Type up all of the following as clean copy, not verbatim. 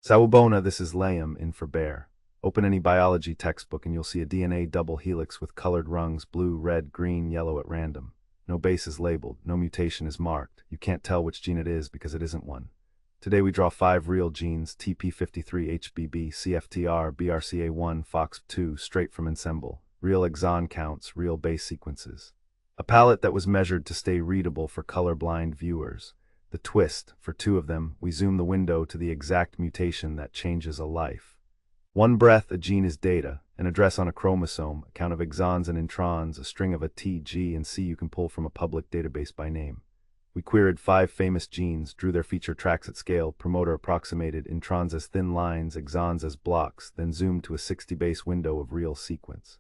Sawubona, this is Liam in for Bear. Open any biology textbook and you'll see a DNA double helix with colored rungs blue, red, green, yellow at random. No base is labeled, no mutation is marked. You can't tell which gene it is because it isn't one. Today we draw 5 real genes, TP53, HBB, CFTR, BRCA1, FOX2, straight from Ensemble. Real exon counts, real base sequences. A palette that was measured to stay readable for colorblind viewers. The twist, for 2 of them, we zoom the window to the exact mutation that changes a life. One breath, a gene is data, an address on a chromosome, a count of exons and introns, a string of a T, G, and C you can pull from a public database by name. We queried 5 famous genes, drew their feature tracks at scale, promoter approximated, introns as thin lines, exons as blocks, then zoomed to a 60-base window of real sequence.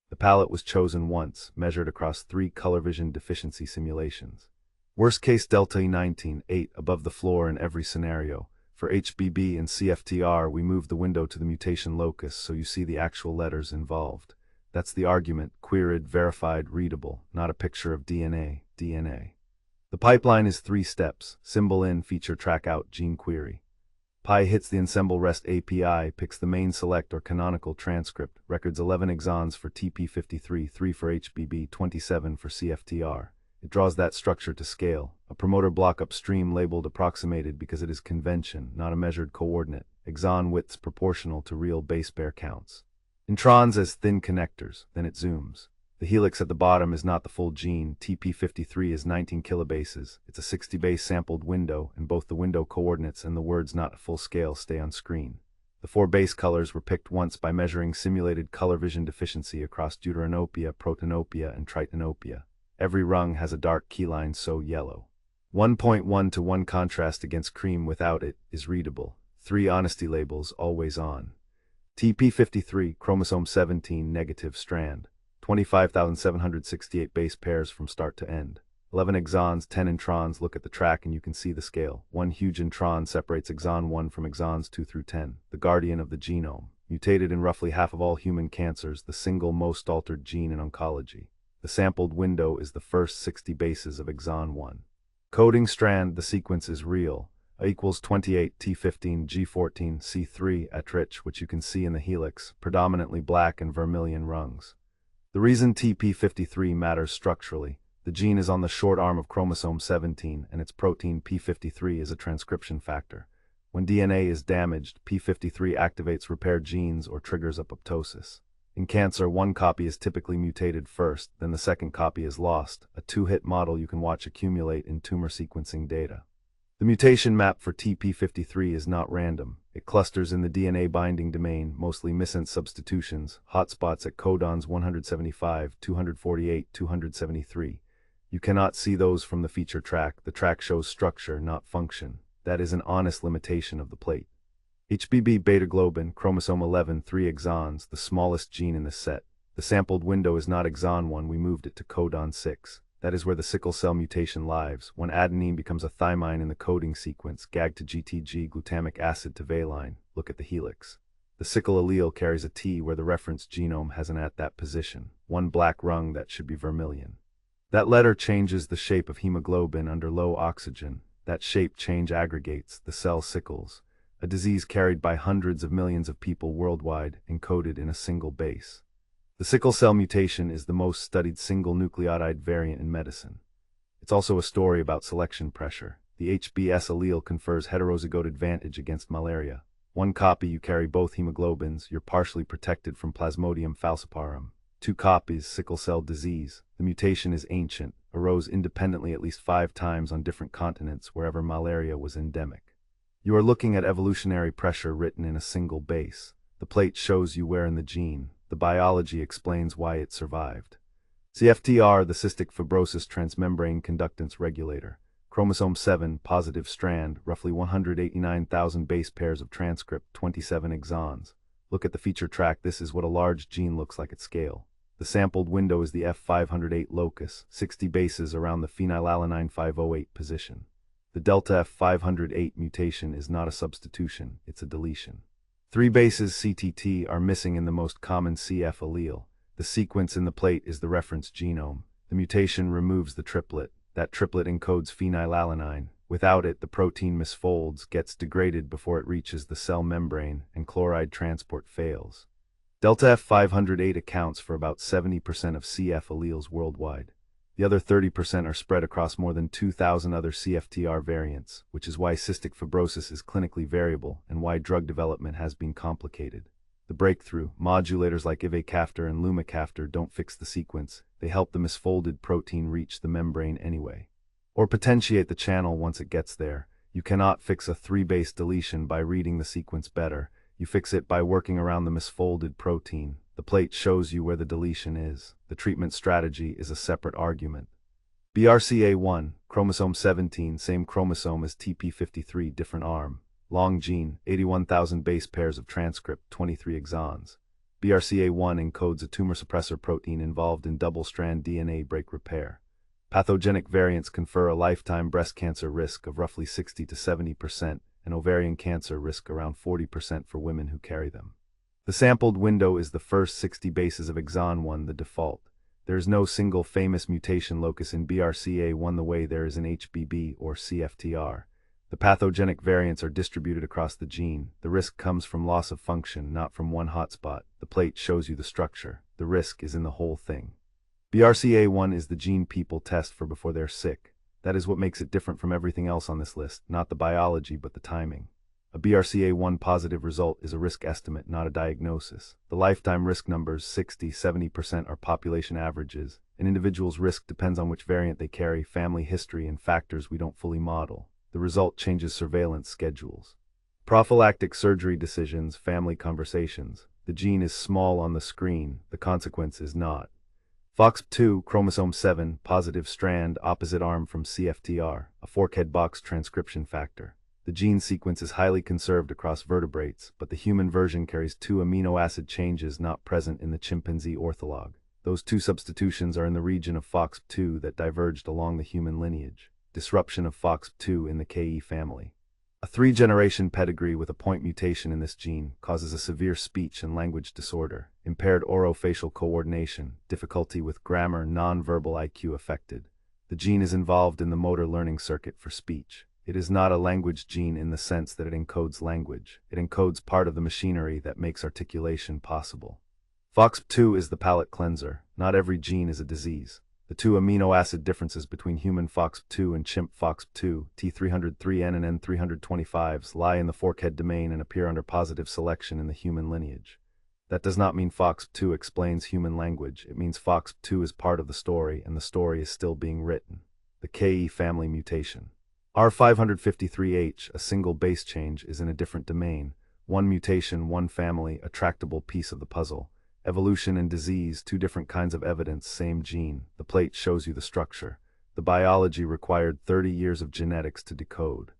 The palette was chosen once, measured across 3 color vision deficiency simulations. Worst case delta E19, 8 above the floor in every scenario. For HBB and CFTR, we moved the window to the mutation locus so you see the actual letters involved. That's the argument, queried, verified, readable, not a picture of DNA. The pipeline is 3 steps: symbol in, feature track out, gene query. Pi hits the Ensemble REST API, picks the main select or canonical transcript, records 11 exons for TP53, 3 for HBB, 27 for CFTR. It draws that structure to scale, a promoter block upstream labeled approximated because it is convention, not a measured coordinate, exon widths proportional to real base pair counts. Introns as thin connectors, then it zooms. The helix at the bottom is not the full gene, TP53 is 19 kilobases, it's a 60-base sampled window, and both the window coordinates and the words not at full scale stay on screen. The 4 base colors were picked once by measuring simulated color vision deficiency across deuteranopia, protanopia, and tritanopia. Every rung has a dark keyline so yellow. 1.1 to 1 contrast against cream without it is readable. 3 honesty labels always on. TP53, chromosome 17, negative strand. 25,768 base pairs from start to end. 11 exons, 10 introns. Look at the track and you can see the scale. 1 huge intron separates exon 1 from exons 2 through 10, the guardian of the genome. Mutated in roughly half of all human cancers, the single most altered gene in oncology. The sampled window is the first 60 bases of exon 1. Coding strand, the sequence is real. A equals 28, T15, G14, C3 at rich, which you can see in the helix, predominantly black and vermilion rungs. The reason TP53 matters structurally, the gene is on the short arm of chromosome 17 and its protein P53 is a transcription factor. When DNA is damaged, P53 activates repair genes or triggers apoptosis. In cancer, 1 copy is typically mutated first, then the second copy is lost, a 2-hit model you can watch accumulate in tumor sequencing data. The mutation map for TP53 is not random. It clusters in the DNA binding domain, mostly missense substitutions, hotspots at codons 175, 248, 273. You cannot see those from the feature track. The track shows structure, not function. That is an honest limitation of the plate. HBB beta-globin, chromosome 11, 3 exons, the smallest gene in the set. The sampled window is not exon 1, we moved it to codon 6. That is where the sickle cell mutation lives. When adenine becomes a thymine in the coding sequence, GAG to GTG, glutamic acid to valine. Look at the helix. The sickle allele carries a T where the reference genome has an at that position. 1 black rung that should be vermilion. That letter changes the shape of hemoglobin under low oxygen. That shape change aggregates, the cell sickles. A disease carried by hundreds of millions of people worldwide, encoded in a single base. The sickle cell mutation is the most studied single nucleotide variant in medicine. It's also a story about selection pressure. The HBS allele confers heterozygote advantage against malaria. 1 copy, you carry both hemoglobins, you're partially protected from Plasmodium falciparum. 2 copies, sickle cell disease. The mutation is ancient, arose independently at least 5 times on different continents wherever malaria was endemic. You are looking at evolutionary pressure written in a single base. The plate shows you where in the gene. The biology explains why it survived. CFTR, the cystic fibrosis transmembrane conductance regulator. Chromosome 7, positive strand, roughly 189,000 base pairs of transcript, 27 exons. Look at the feature track, this is what a large gene looks like at scale. The sampled window is the F508 locus, 60 bases around the phenylalanine 508 position. The delta F508 mutation is not a substitution, it's a deletion. 3 bases CTT are missing in the most common CF allele. The sequence in the plate is the reference genome. The mutation removes the triplet. That triplet encodes phenylalanine. Without it, the protein misfolds, gets degraded before it reaches the cell membrane, and chloride transport fails. Delta F508 accounts for about 70% of CF alleles worldwide. The other 30% are spread across more than 2,000 other CFTR variants, which is why cystic fibrosis is clinically variable and why drug development has been complicated. The breakthrough, modulators like ivacaftor and lumacaftor don't fix the sequence, they help the misfolded protein reach the membrane anyway. Or potentiate the channel once it gets there. You cannot fix a 3-base deletion by reading the sequence better. You fix it by working around the misfolded protein. The plate shows you where the deletion is. The treatment strategy is a separate argument. BRCA1, chromosome 17, same chromosome as TP53, different arm. Long gene, 81,000 base pairs of transcript, 23 exons. BRCA1 encodes a tumor suppressor protein involved in double-strand DNA break repair. Pathogenic variants confer a lifetime breast cancer risk of roughly 60 to 70%, and ovarian cancer risk around 40% for women who carry them. The sampled window is the first 60 bases of exon 1, the default. There is no single famous mutation locus in BRCA1 the way there is in HBB or CFTR. The pathogenic variants are distributed across the gene. The risk comes from loss of function, not from one hotspot. The plate shows you the structure. The risk is in the whole thing. BRCA1 is the gene people test for before they're sick. That is what makes it different from everything else on this list, not the biology but the timing. A BRCA1 positive result is a risk estimate, not a diagnosis. The lifetime risk numbers, 60–70%, are population averages. An individual's risk depends on which variant they carry, family history, and factors we don't fully model. The result changes surveillance schedules. Prophylactic surgery decisions, family conversations. The gene is small on the screen, the consequence is not. FOXP2, chromosome 7, positive strand, opposite arm from CFTR, a forkhead box transcription factor. The gene sequence is highly conserved across vertebrates, but the human version carries 2 amino acid changes not present in the chimpanzee ortholog. Those 2 substitutions are in the region of FOXP2 that diverged along the human lineage. Disruption of FOXP2 in the KE family. A 3-generation pedigree with a point mutation in this gene causes a severe speech and language disorder, impaired orofacial coordination, difficulty with grammar, non-verbal IQ affected. The gene is involved in the motor learning circuit for speech. It is not a language gene in the sense that it encodes language. It encodes part of the machinery that makes articulation possible. FOXP2 is the palate cleanser. Not every gene is a disease. The 2 amino acid differences between human FOXP2 and chimp FOXP2, T303N and N325s, lie in the forkhead domain and appear under positive selection in the human lineage. That does not mean FOXP2 explains human language. It means FOXP2 is part of the story, and the story is still being written. The KE family mutation. R553H, a single base change, is in a different domain. 1 mutation, 1 family, a tractable piece of the puzzle. Evolution and disease, 2 different kinds of evidence, same gene. The plate shows you the structure. The biology required 30 years of genetics to decode.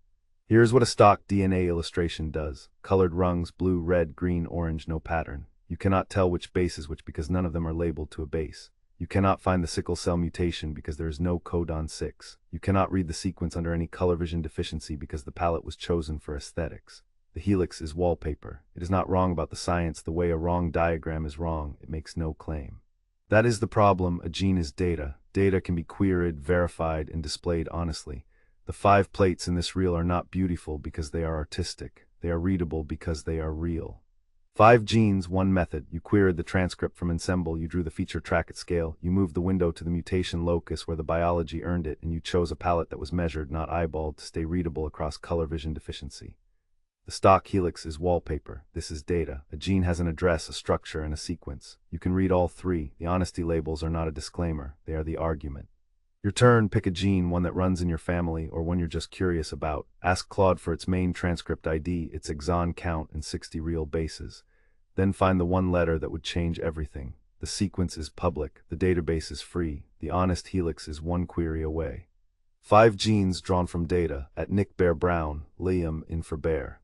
Here's what a stock DNA illustration does. Colored rungs, blue, red, green, orange, no pattern. You cannot tell which base is which because none of them are labeled to a base. You cannot find the sickle cell mutation because there is no codon 6. You cannot read the sequence under any color vision deficiency because the palette was chosen for aesthetics. The helix is wallpaper. It is not wrong about the science the way a wrong diagram is wrong. It makes no claim. That is the problem. A gene is data. Data can be queried, verified, and displayed honestly. The 5 plates in this reel are not beautiful because they are artistic. They are readable because they are real. 5 genes, 1 method. You queried the transcript from ensemble, you drew the feature track at scale, you moved the window to the mutation locus where the biology earned it, and you chose a palette that was measured, not eyeballed, to stay readable across color vision deficiency. The stock helix is wallpaper. This is data. A gene has an address, a structure, and a sequence. You can read all 3. The honesty labels are not a disclaimer. They are the argument. Your turn, pick a gene, one that runs in your family or one you're just curious about. Ask Claude for its main transcript ID, its exon count, and 60 real bases. Then find the 1 letter that would change everything. The sequence is public. The database is free. The honest helix is 1 query away. 5 genes drawn from data at Nick Bear Brown, Liam in for Bear.